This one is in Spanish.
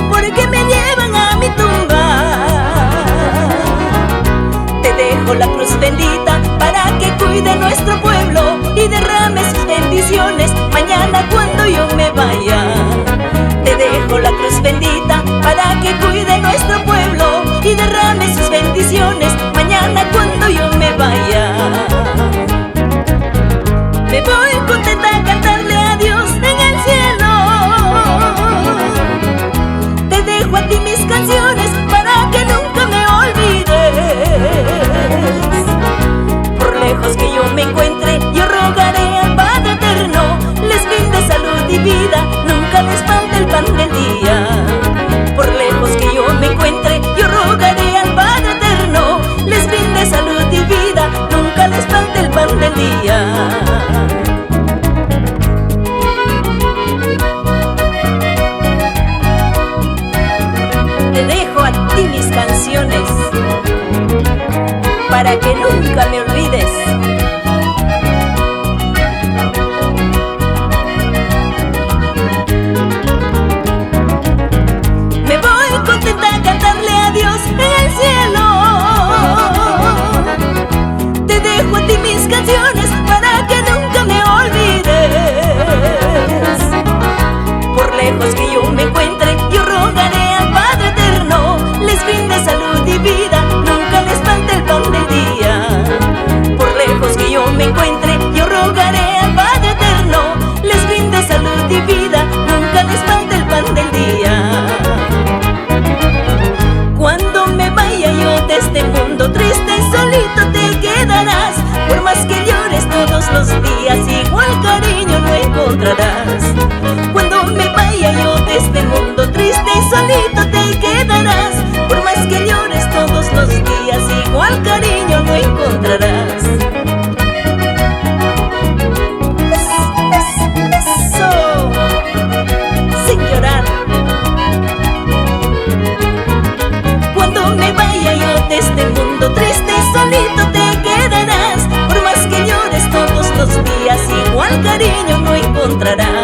Porque me llevan a mi tumba. Te dejo la cruz bendita para que cuide nuestro pueblo y derrame sus bendiciones mañana cuando yo me vaya. Te dejo la cruz bendita para que cuide nuestro pueblo y derrame sus bendiciones mañana cuando yo me vaya. Me voy contenta a cantarle a Dios en el cielo. Te dejo a ti mis canciones para que nunca me olvides. Por lejos que yo me encuentre, yo rogaré al Padre Eterno les brinde salud y vida, nunca les falte el pan del día. Por lejos que yo me encuentre, yo rogaré al Padre Eterno les brinde salud y vida, nunca les falte el pan del día. Te dejo a ti mis canciones para que nunca me olvides. Me voy contenta a cantarle a Dios en el cielo. Te dejo a ti mis canciones para que nunca me olvides. Por lejos que yo me encuentre, yo rogaré al Padre Eterno les brinde salud y vida, nunca les falte el pan del día. Por lejos que yo me encuentre, yo rogaré al Padre Eterno les brinde salud y vida, nunca les falte el pan del día. Cuando me vaya yo de este mundo triste, solito te quedarás. Por más que llores todos los días, igual cariño no encontrarás. Cuando me vaya yo de este mundo triste, solito te quedarás. Por más que llores todos los días, igual cariño no encontrarás. Eso, sin llorar. Cuando me vaya yo de este mundo triste, solito te quedarás. Por más que llores todos los días, igual cariño no encontrarás.